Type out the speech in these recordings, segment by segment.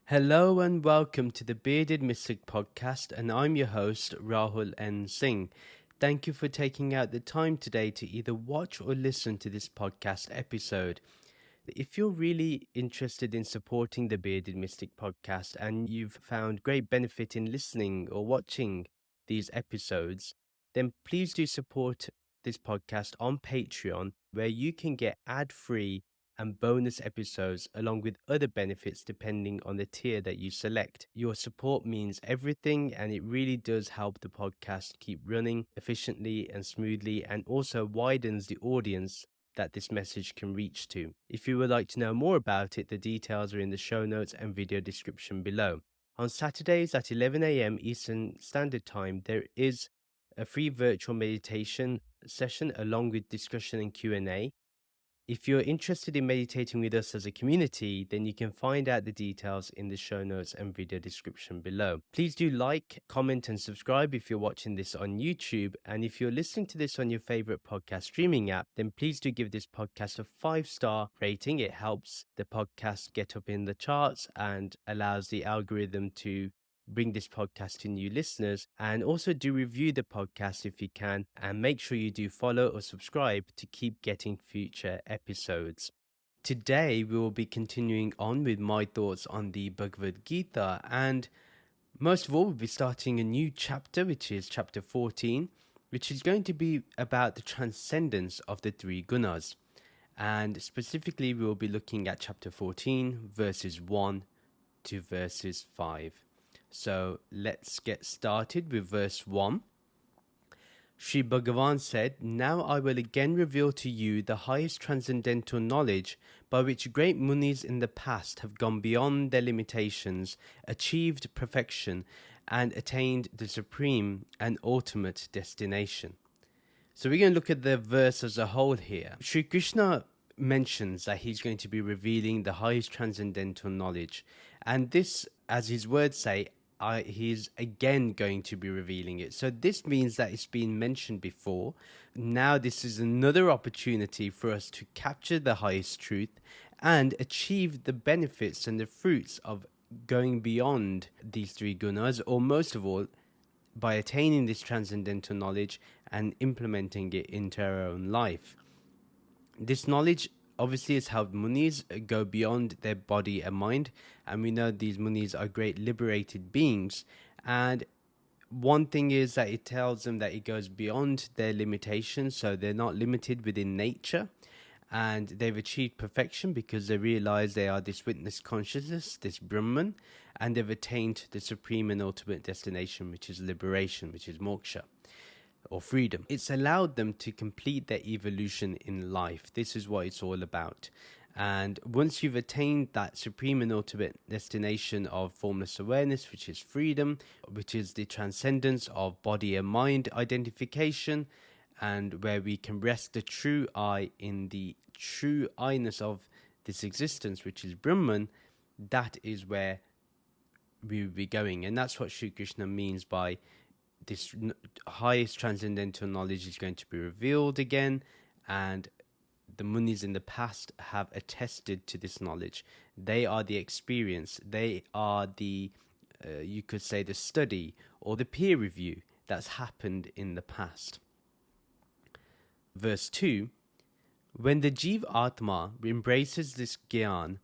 Hello and welcome to the Bearded Mystic podcast, and I'm your host, Rahul N Singh. Thank you for taking out the time today to either watch or listen to this podcast episode. If you're really interested in supporting the Bearded Mystic podcast and you've found great benefit in listening or watching these episodes, then please do support this podcast on Patreon, where you can get ad-free and bonus episodes along with other benefits depending on the tier that you select. Your support means everything, and it really does help the podcast keep running efficiently and smoothly, and also widens the audience that this message can reach to. If you would like to know more about it, the details are in the show notes and video description below. On Saturdays at 11 a.m. Eastern Standard Time, there is a free virtual meditation session along with discussion and Q&A. If you're interested in meditating with us as a community, then you can find out the details in the show notes and video description below. Please do like, comment, and subscribe if you're watching this on YouTube. And if you're listening to this on your favorite podcast streaming app, then please do give this podcast a 5-star rating. It helps the podcast get up in the charts and allows the algorithm to bring this podcast to new listeners. And also do review the podcast if you can, and make sure you do follow or subscribe to keep getting future episodes. Today we will be continuing on with my thoughts on the Bhagavad Gita, and most of all we'll be starting a new chapter, which is chapter 14, which is going to be about the transcendence of the three gunas. And specifically we will be looking at chapter 14 verses 1 to verses 5. So let's get started with verse 1. Sri Bhagavan said, "Now I will again reveal to you the highest transcendental knowledge by which great munis in the past have gone beyond their limitations, achieved perfection, and attained the supreme and ultimate destination." So we're going to look at the verse as a whole here. Sri Krishna mentions that he's going to be revealing the highest transcendental knowledge. And this, as his words say, he's again going to be revealing it. So this means that it's been mentioned before. Now this is another opportunity for us to capture the highest truth and achieve the benefits and the fruits of going beyond these three gunas, or most of all, by attaining this transcendental knowledge and implementing it into our own life. This knowledge obviously has helped munis go beyond their body and mind, and we know these munis are great liberated beings. And one thing is that it tells them that it goes beyond their limitations, so they're not limited within nature, and they've achieved perfection because they realize they are this witness consciousness, this Brahman, and they've attained the supreme and ultimate destination, which is liberation, which is moksha, or freedom. It's allowed them to complete their evolution in life. This is what it's all about. And once you've attained that supreme and ultimate destination of formless awareness, which is freedom, which is the transcendence of body and mind identification, and where we can rest the true I in the true I-ness of this existence, which is Brahman, that is where we will be going. And that's what Sri Krishna means by this highest transcendental knowledge is going to be revealed again, and the munis in the past have attested to this knowledge. They are the experience. They are the, you could say, the study or the peer review that's happened in the past. Verse 2, when the Jiva Atma embraces this Gyan,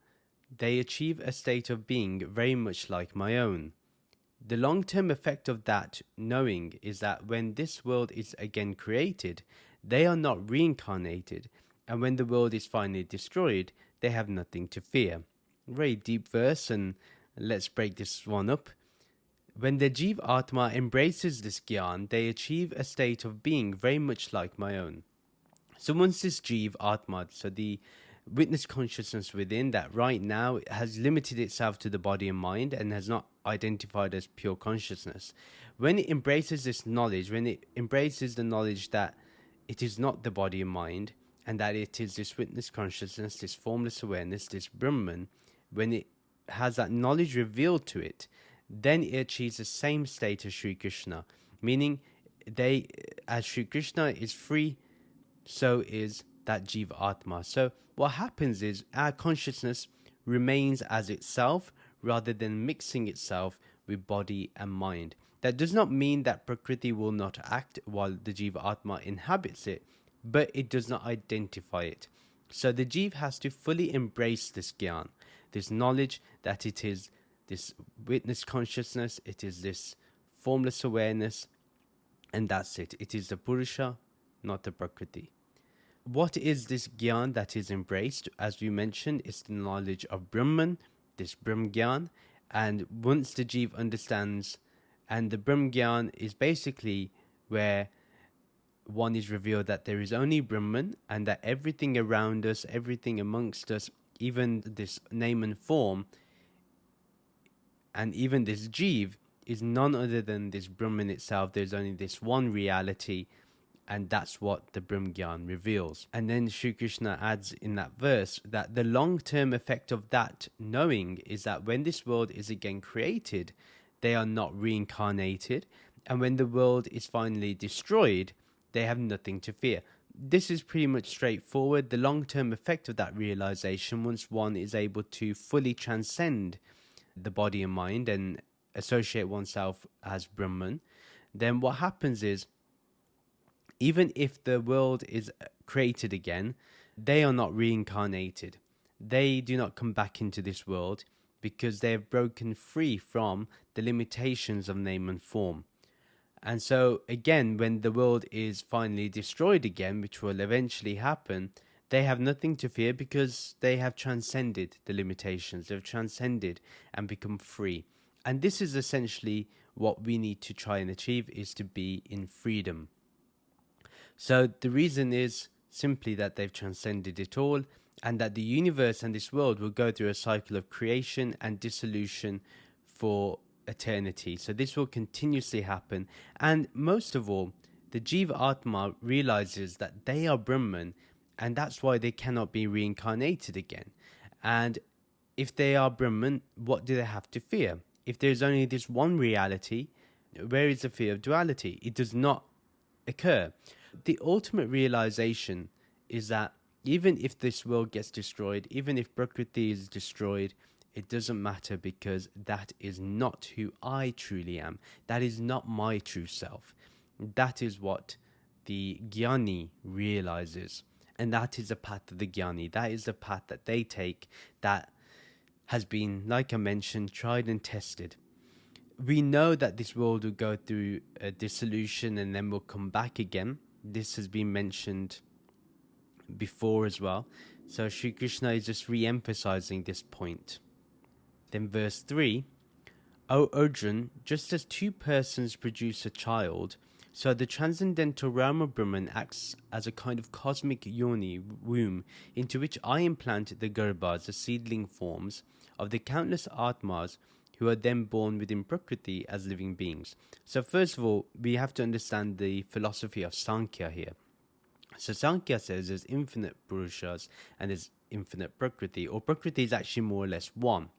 they achieve a state of being very much like my own. The long-term effect of that knowing is that when this world is again created, they are not reincarnated, and when the world is finally destroyed, they have nothing to fear. Very deep verse, and let's break this one up. When the Jiva Atma embraces this Gyan, they achieve a state of being very much like my own. So once this Jiva Atma, so the witness consciousness within that right now has limited itself to the body and mind and has not identified as pure consciousness. When it embraces this knowledge, when it embraces the knowledge that it is not the body and mind, and that it is this witness consciousness, this formless awareness, this Brahman, when it has that knowledge revealed to it, then it achieves the same state as Sri Krishna. Meaning, as Sri Krishna is free, so is that Jiva Atma. So what happens is our consciousness remains as itself, rather than mixing itself with body and mind. That does not mean that Prakriti will not act while the Jiva Atma inhabits it, but it does not identify it. So the Jiva has to fully embrace this Gyan, this knowledge that it is this witness consciousness, it is this formless awareness, and that's it. It is the Purusha, not the Prakriti. What is this Gyan that is embraced? As we mentioned, it's the knowledge of Brahman, this Brahm Gyan. And once the Jiva understands, and the Brahm Gyan is basically where one is revealed that there is only Brahman, and that everything around us, everything amongst us, even this name and form, and even this Jiva, is none other than this Brahman itself. There's only this one reality, and that's what the Brahm Gyan reveals. And then Sri Krishna adds in that verse that the long-term effect of that knowing is that when this world is again created, they are not reincarnated, and when the world is finally destroyed, they have nothing to fear. This is pretty much straightforward. The long-term effect of that realization, once one is able to fully transcend the body and mind and associate oneself as Brahman, then what happens is, even if the world is created again, they are not reincarnated. They do not come back into this world because they have broken free from the limitations of name and form. And so again, when the world is finally destroyed again, which will eventually happen, they have nothing to fear because they have transcended the limitations. They've transcended and become free. And this is essentially what we need to try and achieve, is to be in freedom. So the reason is simply that they've transcended it all, and that the universe and this world will go through a cycle of creation and dissolution for eternity. So this will continuously happen. And most of all, the Jiva Atma realizes that they are Brahman, and that's why they cannot be reincarnated again. And if they are Brahman, what do they have to fear? If there's only this one reality, where is the fear of duality? It does not occur. The ultimate realization is that even if this world gets destroyed, even if Prakriti is destroyed, it doesn't matter, because that is not who I truly am. That is not my true self. That is what the Jnani realizes. And that is the path of the Jnani. That is the path that they take, that has been, like I mentioned, tried and tested. We know that this world will go through a dissolution and then will come back again. This has been mentioned before as well. So Sri Krishna is just re-emphasizing this point. Then verse 3, O Arjun, just as two persons produce a child, so the transcendental realm of Brahman acts as a kind of cosmic yoni, womb, into which I implant the garbhas, the seedling forms, of the countless atmas who are then born within Prakriti as living beings. So first of all, we have to understand the philosophy of Sankhya here. So Sankhya says there's infinite Purushas and there's infinite Prakriti, or Prakriti is actually more or less one.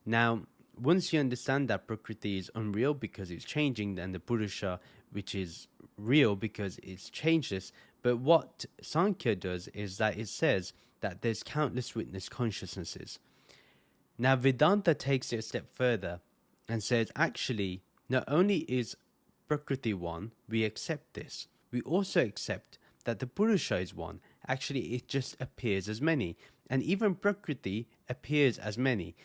Now, once you understand that Prakriti is unreal because it's changing, and the Purusha, which is real because it's changeless, but what Sankhya does is that it says that there's countless witness consciousnesses. Now, Vedanta takes it a step further and says, actually, not only is Prakriti one, we accept this. We also accept that the Purusha is one. Actually, it just appears as many. And even Prakriti appears as many.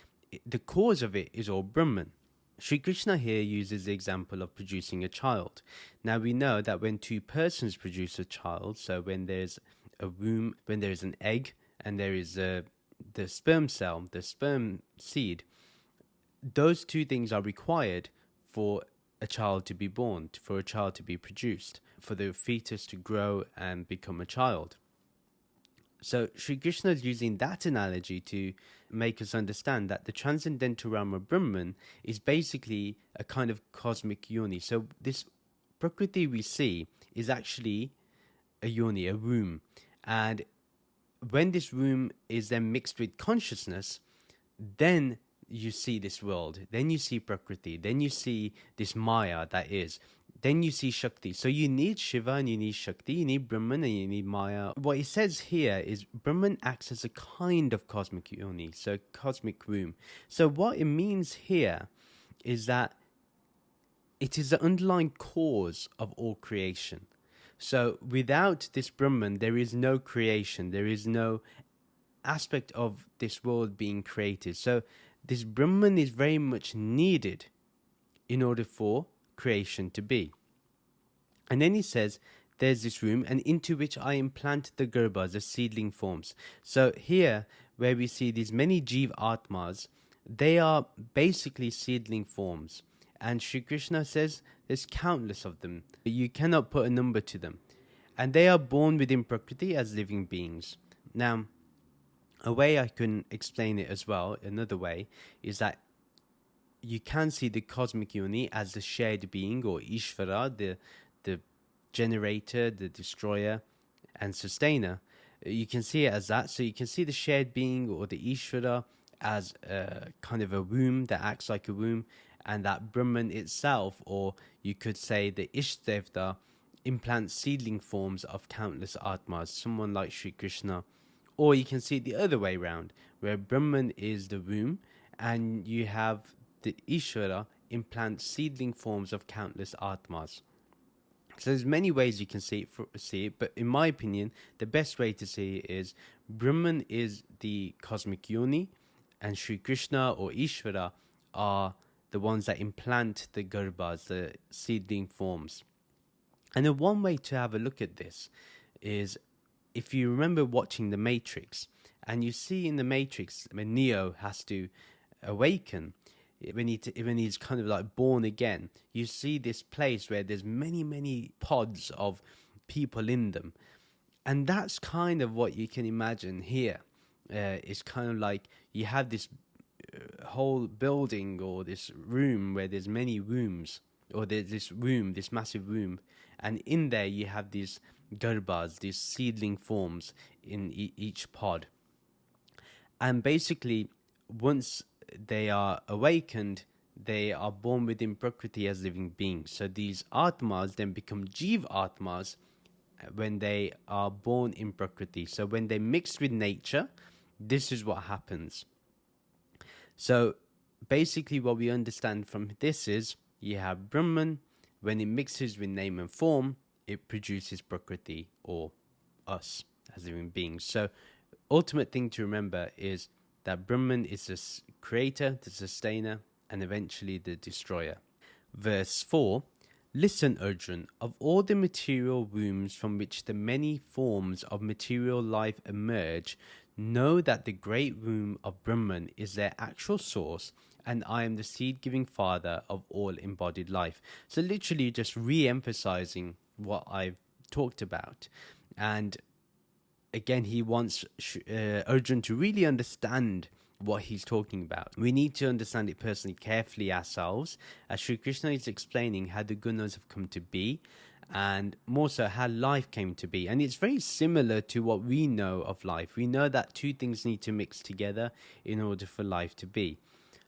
The cause of it is all Brahman. Sri Krishna here uses the example of producing a child. Now, we know that when two persons produce a child, so when there's a womb, when there's an egg, and there is the sperm cell, the sperm seed, those two things are required for a child to be born, for a child to be produced, for the fetus to grow and become a child. So Sri Krishna is using that analogy to make us understand that the transcendental realm of Brahman is basically a kind of cosmic yoni. So this Prakriti we see is actually a yoni, a womb. And when this womb is then mixed with consciousness, then you see this world, then you see Prakriti, then you see this Maya that is. then you see Shakti. So you need Shiva and you need Shakti, you need Brahman and you need Maya. What it says here is Brahman acts as a kind of cosmic yoni, so cosmic womb. So what it means here is that it is the underlying cause of all creation. So without this Brahman, there is no creation, there is no aspect of this world being created. So this Brahman is very much needed in order for creation to be. And then he says, there's this room, and into which I implant the garbhas, the seedling forms. So here, where we see these many Jeev Atmas, they are basically seedling forms. And Sri Krishna says there's countless of them. You cannot put a number to them. And they are born within Prakriti as living beings. Now, a way I can explain it as well, another way, is that you can see the cosmic yoni as the shared being, or Ishvara, the generator, the destroyer, and sustainer. You can see it as that. So you can see the shared being, or the Ishvara, as a kind of a womb that acts like a womb, and that Brahman itself, or you could say the Ishtavta, implants seedling forms of countless Atmas, someone like Sri Krishna. Or you can see it the other way around, where Brahman is the womb, and you have the Ishvara implants seedling forms of countless Atmas. So there's many ways you can see it, but in my opinion, the best way to see it is Brahman is the cosmic yoni, and Sri Krishna or Ishvara are the ones that implant the garbhas, the seedling forms. And then one way to have a look at this is, if you remember watching The Matrix, and you see in The Matrix when Neo has to awaken, when he's kind of like born again, you see this place where there's many pods of people in them. And that's kind of what you can imagine here. It's kind of like you have this whole building or this room where there's many wombs, or there's this womb, this massive womb, and in there you have these garbhas, these seedling forms in each pod. And basically, once they are awakened, they are born within Prakriti as living beings. So these Atmas then become Jeev Atmas when they are born in Prakriti. So when they mix with nature, this is what happens. So basically what we understand from this is, you have Brahman, when it mixes with name and form, it produces Prakriti, or us as living beings. So ultimate thing to remember is that Brahman is the creator, the sustainer, and eventually the destroyer. Verse 4, listen, Arjun, of all the material wombs from which the many forms of material life emerge, know that the great womb of Brahman is their actual source, and I am the seed-giving father of all embodied life. So literally just re-emphasizing what I've talked about. And again, he wants Arjun to really understand what he's talking about. We need to understand it personally, carefully ourselves, as Sri Krishna is explaining how the gunas have come to be, and more so how life came to be. And it's very similar to what we know of life. We know that two things need to mix together in order for life to be.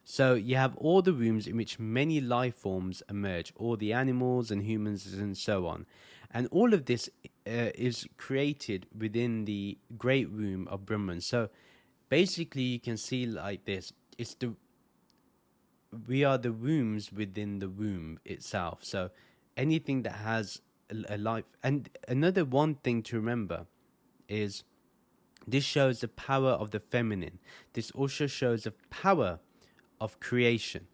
So you have all the wombs in which many life forms emerge, all the animals and humans and so on. And all of this is created within the great womb of Brahman. So basically you can see like this, we are the wombs within the womb itself. So anything that has a life. And another one thing to remember is, this shows the power of the feminine. This also shows the power of creation.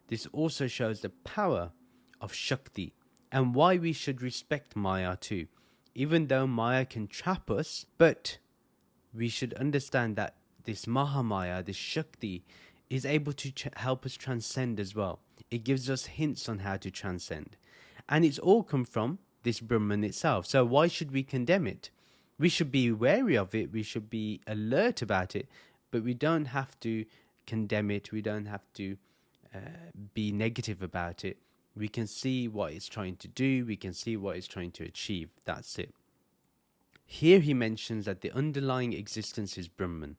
This also shows the power of Shakti, and why we should respect Maya too. Even though Maya can trap us, but we should understand that this Mahamaya, this Shakti, is able to help us transcend as well. It gives us hints on how to transcend. And it's all come from this Brahman itself. So why should we condemn it? We should be wary of it. We should be alert about it. But we don't have to condemn it. We don't have to be negative about it. We can see what it's trying to do. We can see what it's trying to achieve. That's it. Here he mentions that the underlying existence is Brahman.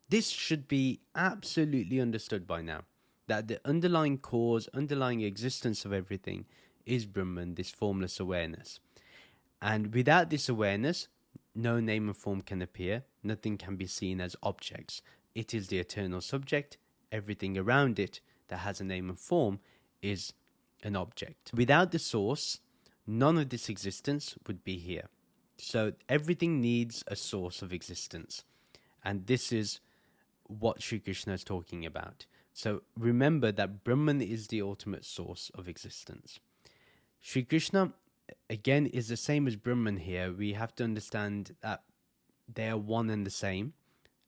This should be absolutely understood by now, that the underlying cause, underlying existence of everything is Brahman, this formless awareness. And without this awareness, no name and form can appear. Nothing can be seen as objects. It is the eternal subject. Everything around it that has a name and form is an object. Without the source, none of this existence would be here. So everything needs a source of existence. And this is what Sri Krishna is talking about. So remember that Brahman is the ultimate source of existence. Sri Krishna, again, is the same as Brahman here. We have to understand that they are one and the same.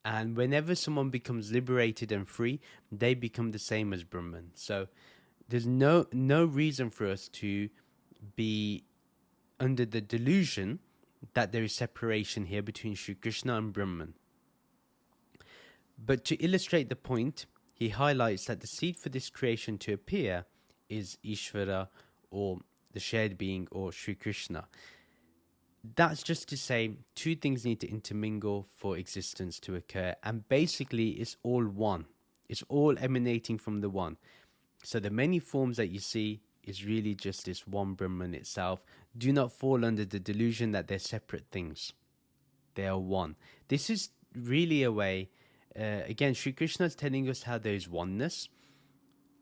And whenever someone becomes liberated and free, they become the same as Brahman. So there's no reason for us to be under the delusion that there is separation here between Sri Krishna and Brahman. But to illustrate the point, he highlights that the seed for this creation to appear is Ishvara, or the shared being, or Sri Krishna. That's just to say two things need to intermingle for existence to occur, and basically it's all one. It's all emanating from the one. So the many forms that you see is really just this one Brahman itself. Do not fall under the delusion that they're separate things. They are one. This is really a way, again, Sri Krishna is telling us how there is oneness.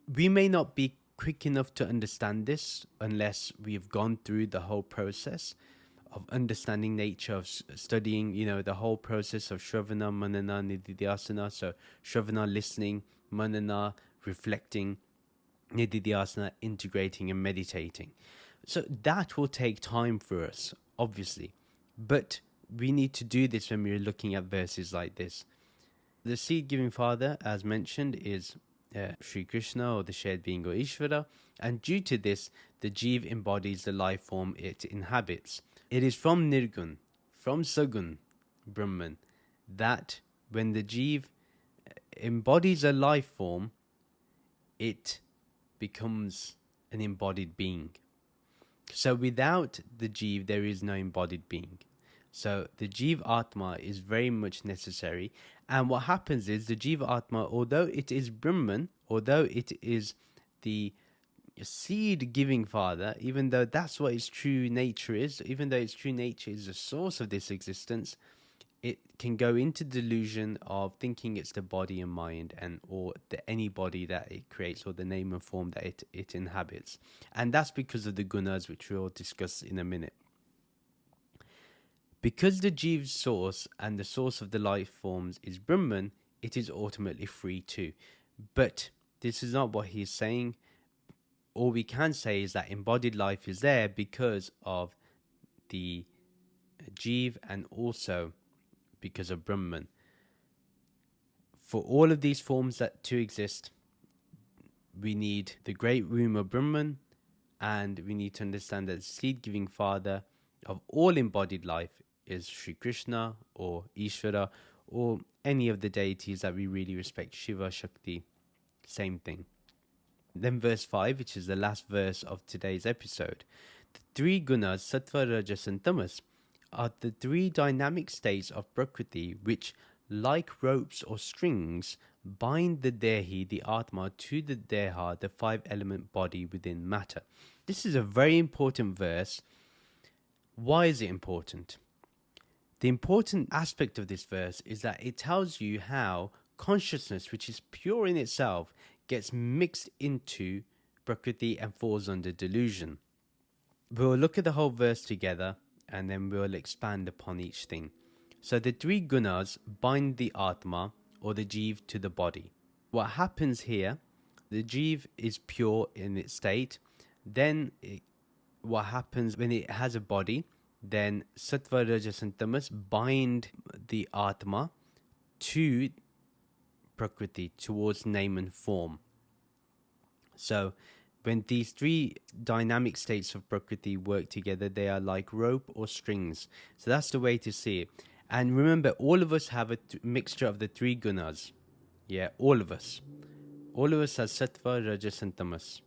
We may not be quick enough to understand this unless we've gone through the whole process of understanding nature, of studying, the whole process of Shravana, Manana, Nididhyasana. So Shravana, listening, Manana, reflecting, Nididhyasana, integrating and meditating. So that will take time for us, obviously. But we need to do this when we're looking at verses like this. The seed-giving father, as mentioned, is Sri Krishna, or the shared being, or Ishvara. And due to this, the Jeev embodies the life form it inhabits. It is from Nirgun, from Sagun, Brahman, that when the Jeev embodies a life form, it becomes an embodied being. So without the Jeev, there is no embodied being. So the Jeev Atma is very much necessary. And what happens is the Jeev Atma, although it is Brahman, although it is the seed-giving father, even though that's what its true nature is, even though its true nature is the source of this existence, it can go into delusion of thinking it's the body and mind, and or any body that it creates, or the name and form that it inhabits. And that's because of the gunas, which we'll discuss in a minute. Because the Jeev's source and the source of the life forms is Brahman, it is ultimately free too. But this is not what he's saying. All we can say is that embodied life is there because of the Jeev and also because of Brahman. For all of these forms that to exist, we need the great womb of Brahman, and we need to understand that the seed-giving father of all embodied life is Sri Krishna or Ishvara or any of the deities that we really respect, Shiva, Shakti, same thing. Then verse 5, which is the last verse of today's episode. The three gunas, Sattva, Rajas and Tamas, are the three dynamic states of Prakriti which, like ropes or strings, bind the Dehi, the Atma, to the Deha, the five-element body within matter. This is a very important verse. Why is it important? The important aspect of this verse is that it tells you how consciousness, which is pure in itself, gets mixed into Prakriti and falls under delusion. We'll look at the whole verse together and then we'll expand upon each thing. So the three gunas bind the Atma, or the Jeev, to the body. What happens here, the Jeev is pure in its state. Then what happens when it has a body, then Sattva, Rajas and Tamas bind the Atma to Prakriti, towards name and form. So when these three dynamic states of Prakriti work together, they are like rope or strings. So that's the way to see it. And remember, all of us have a mixture of the three gunas. Yeah, all of us. All of us have Sattva, Rajas and Tamas.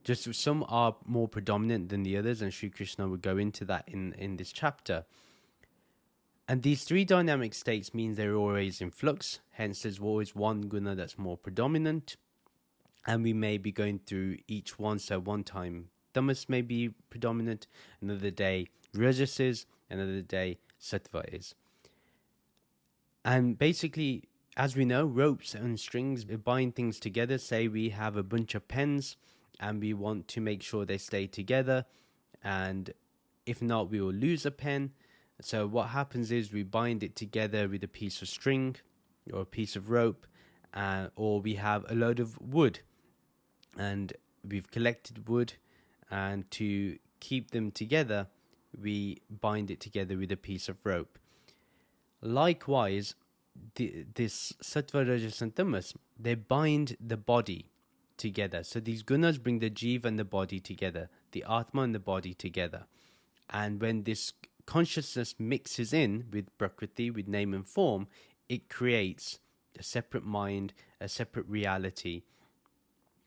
Just some are more predominant than the others, and Sri Krishna will go into that in this chapter. And these three dynamic states means they're always in flux. Hence, there's always one guna that's more predominant. And we may be going through each one. So one time Tamas may be predominant, another day Rajas is, another day Sattva is. And basically, as we know, ropes and strings bind things together. Say we have a bunch of pens and we want to make sure they stay together, and if not, we will lose a pen. So what happens is we bind it together with a piece of string or a piece of rope, or we have a load of wood, and we've collected wood, and to keep them together, we bind it together with a piece of rope. Likewise, this Sattva, Rajas, and Tamas, they bind the body together. So these gunas bring the jiva and the body together, the Atma and the body together. And when this consciousness mixes in with Prakriti, with name and form, it creates a separate mind, a separate reality.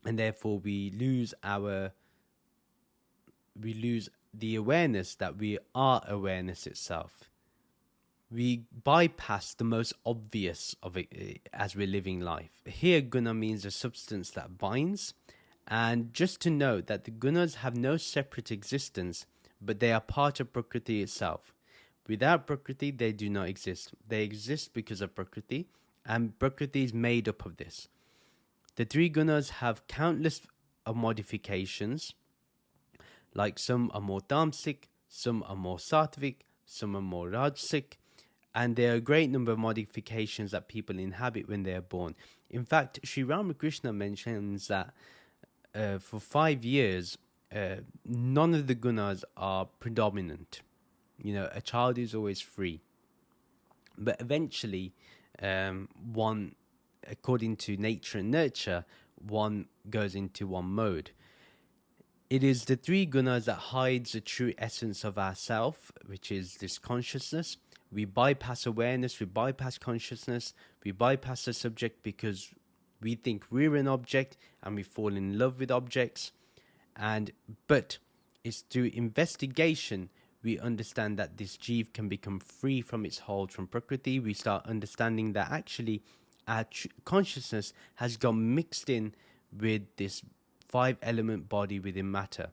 And therefore we lose the awareness that we are awareness itself. We bypass the most obvious of it as we're living life. Here, guna means a substance that binds. And just to note that the gunas have no separate existence, but they are part of Prakriti itself. Without Prakriti, they do not exist. They exist because of Prakriti, and Prakriti is made up of this. The three gunas have countless modifications, like some are more tamasic, some are more sattvic, some are more rajasic, and there are a great number of modifications that people inhabit when they are born. In fact, Sri Ramakrishna mentions that for 5 years, none of the gunas are predominant. A child is always free. But eventually, one, according to nature and nurture, one goes into one mode. It is the three gunas that hides the true essence of ourself, which is this consciousness. We bypass awareness, we bypass consciousness, we bypass the subject because we think we're an object and we fall in love with objects. But it's through investigation we understand that this jiva can become free from its hold from Prakriti. We start understanding that actually our consciousness has got mixed in with this 5-element body within matter.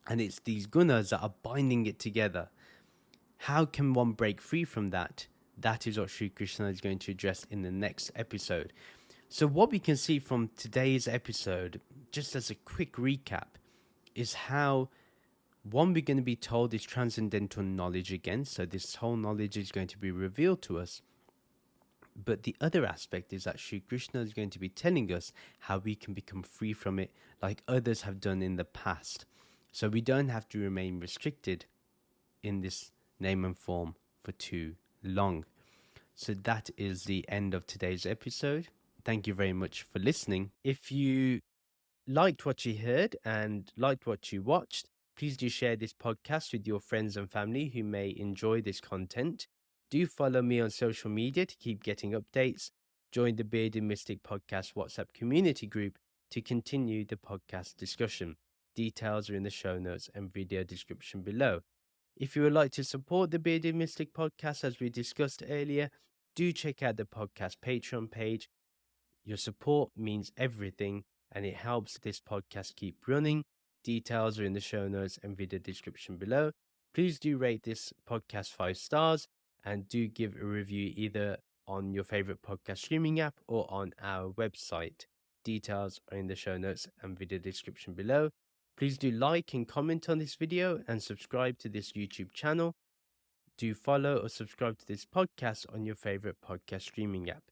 And it's these gunas that are binding it together. How can one break free from that? That is what Sri Krishna is going to address in the next episode. So what we can see from today's episode, just as a quick recap, is how, one, we're going to be told this transcendental knowledge again. So this whole knowledge is going to be revealed to us. But the other aspect is that Sri Krishna is going to be telling us how we can become free from it like others have done in the past. So we don't have to remain restricted in this name and form for too long. So that is the end of today's episode. Thank you very much for listening. If you liked what you heard and liked what you watched, please do share this podcast with your friends and family who may enjoy this content. Do follow me on social media to keep getting updates. Join the Bearded Mystic Podcast WhatsApp community group to continue the podcast discussion. Details are in the show notes and video description below. If you would like to support the Bearded Mystic Podcast, as we discussed earlier, do check out the podcast Patreon page. Your support means everything, and it helps this podcast keep running. Details are in the show notes and video description below. Please do rate this podcast 5 stars and do give a review either on your favorite podcast streaming app or on our website. Details are in the show notes and video description below. Please do like and comment on this video and subscribe to this YouTube channel. Do follow or subscribe to this podcast on your favorite podcast streaming app.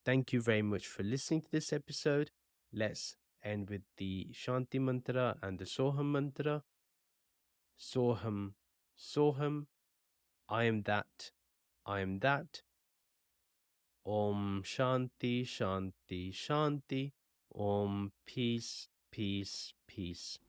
Thank you very much for listening to this episode. Let's end with the Shanti mantra and the Soham mantra. Soham, Soham, I am that, I am that. Om Shanti, Shanti, Shanti. Om Peace, Peace, Peace.